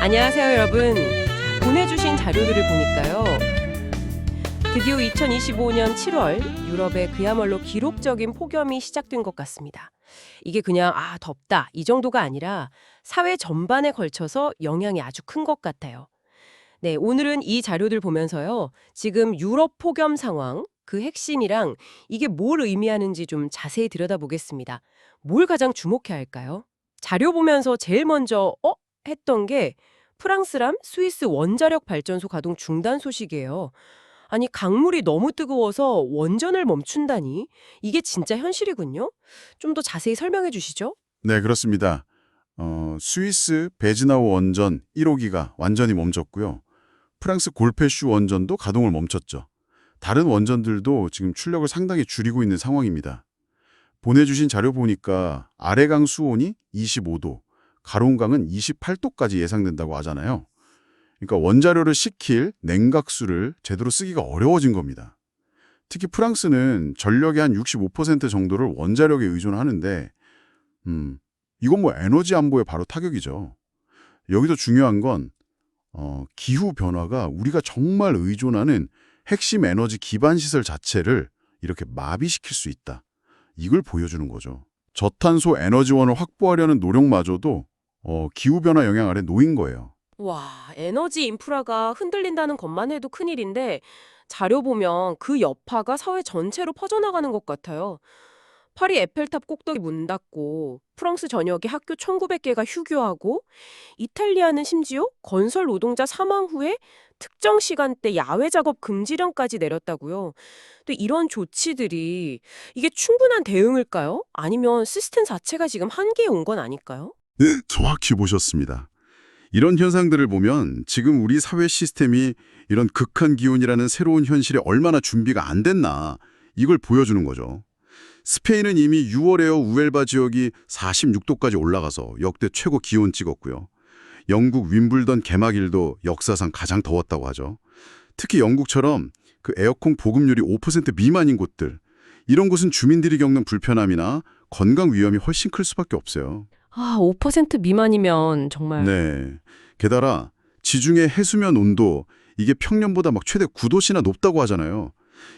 안녕하세요, 여러분. 보내주신 자료들을 보니까요. 드디어 2025년 7월 유럽에 그야말로 기록적인 폭염이 시작된 것 같습니다. 이게 그냥 덥다 이 정도가 아니라 사회 전반에 걸쳐서 영향이 아주 큰 것 같아요. 네, 오늘은 이 자료들 보면서요. 지금 유럽 폭염 상황, 그 핵심이랑 이게 뭘 의미하는지 좀 자세히 들여다보겠습니다. 뭘 가장 주목해야 할까요? 자료 보면서 제일 먼저 했던 게 프랑스람 스위스 원자력 발전소 가동 중단 소식이에요. 아니, 강물이 너무 뜨거워서 원전을 멈춘다니? 이게 진짜 현실이군요. 좀 더 자세히 설명해 주시죠. 네, 그렇습니다. 스위스 베즈나우 원전 1호기가 완전히 멈췄고요. 프랑스 골페슈 원전도 가동을 멈췄죠. 다른 원전들도 지금 출력을 상당히 줄이고 있는 상황입니다. 보내주신 자료 보니까 아래강 수온이 25도, 가론강은 28도까지 예상된다고 하잖아요. 그러니까 원자료를 식힐 냉각수를 제대로 쓰기가 어려워진 겁니다. 특히 프랑스는 전력의 한 65% 정도를 원자력에 의존하는데 이건 뭐 에너지 안보에 바로 타격이죠. 여기서 중요한 건 기후 변화가 우리가 정말 의존하는 핵심 에너지 기반 시설 자체를 이렇게 마비시킬 수 있다. 이걸 보여주는 거죠. 저탄소 에너지원을 확보하려는 노력마저도 기후변화 영향 아래 놓인 거예요. 와, 에너지 인프라가 흔들린다는 것만 해도 큰일인데 자료 보면 그 여파가 사회 전체로 퍼져나가는 것 같아요. 파리 에펠탑 꼭대기 문 닫고 프랑스 전역에 학교 1900개가 휴교하고 이탈리아는 심지어 건설 노동자 사망 후에 특정 시간대 야외 작업 금지령까지 내렸다고요. 또 이런 조치들이 이게 충분한 대응일까요? 아니면 시스템 자체가 지금 한계에 온 건 아닐까요? 네, 정확히 보셨습니다. 이런 현상들을 보면 지금 우리 사회 시스템이 이런 극한 기온이라는 새로운 현실에 얼마나 준비가 안 됐나 이걸 보여주는 거죠. 스페인은 이미 6월에요 우엘바 지역이 46도까지 올라가서 역대 최고 기온 찍었고요. 영국 윈블던 개막일도 역사상 가장 더웠다고 하죠. 특히 영국처럼 그 에어컨 보급률이 5% 미만인 곳들, 이런 곳은 주민들이 겪는 불편함이나 건강 위험이 훨씬 클 수밖에 없어요. 5% 미만이면 정말 네. 게다가 지중해 해수면 온도 이게 평년보다 막 최대 9도씨나 높다고 하잖아요.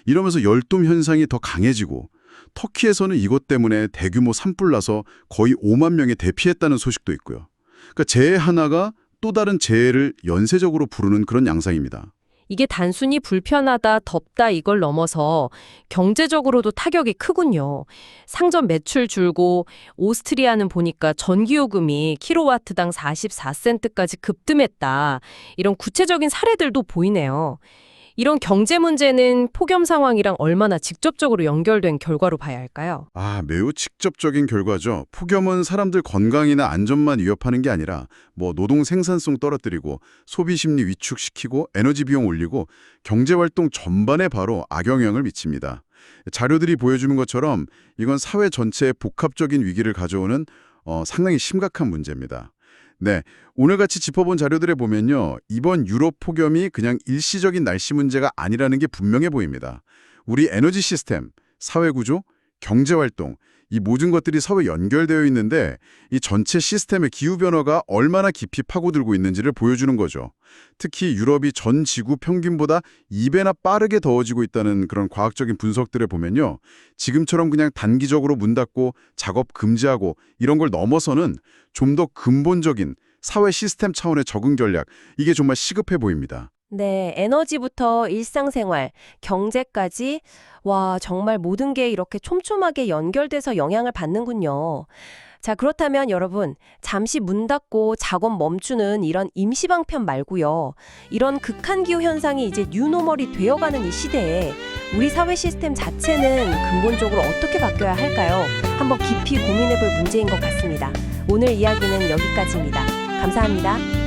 이러면서 열돔 현상이 더 강해지고 터키에서는 이것 때문에 대규모 산불 나서 거의 5만 명이 대피했다는 소식도 있고요. 그러니까 재해 하나가 또 다른 재해를 연쇄적으로 부르는 그런 양상입니다. 이게 단순히 불편하다, 덥다 이걸 넘어서 경제적으로도 타격이 크군요. 상점 매출 줄고 오스트리아는 보니까 전기요금이 킬로와트당 44센트까지 급등했다. 이런 구체적인 사례들도 보이네요. 이런 경제 문제는 폭염 상황이랑 얼마나 직접적으로 연결된 결과로 봐야 할까요? 매우 직접적인 결과죠. 폭염은 사람들 건강이나 안전만 위협하는 게 아니라 노동 생산성 떨어뜨리고 소비 심리 위축시키고 에너지 비용 올리고 경제 활동 전반에 바로 악영향을 미칩니다. 자료들이 보여주는 것처럼 이건 사회 전체에 복합적인 위기를 가져오는 상당히 심각한 문제입니다. 네, 오늘 같이 짚어본 자료들에 보면요. 이번 유럽 폭염이 그냥 일시적인 날씨 문제가 아니라는 게 분명해 보입니다. 우리 에너지 시스템, 사회구조, 경제활동, 이 모든 것들이 서로 연결되어 있는데 이 전체 시스템의 기후변화가 얼마나 깊이 파고들고 있는지를 보여주는 거죠. 특히 유럽이 전 지구 평균보다 2배나 빠르게 더워지고 있다는 그런 과학적인 분석들을 보면요. 지금처럼 그냥 단기적으로 문 닫고 작업 금지하고 이런 걸 넘어서는 좀 더 근본적인 사회 시스템 차원의 적응 전략, 이게 정말 시급해 보입니다. 네, 에너지부터 일상생활, 경제까지 정말 모든 게 이렇게 촘촘하게 연결돼서 영향을 받는군요. 자, 그렇다면 여러분, 잠시 문 닫고 작업 멈추는 이런 임시방편 말고요. 이런 극한 기후 현상이 이제 뉴노멀이 되어가는 이 시대에 우리 사회 시스템 자체는 근본적으로 어떻게 바뀌어야 할까요? 한번 깊이 고민해볼 문제인 것 같습니다. 오늘 이야기는 여기까지입니다. 감사합니다.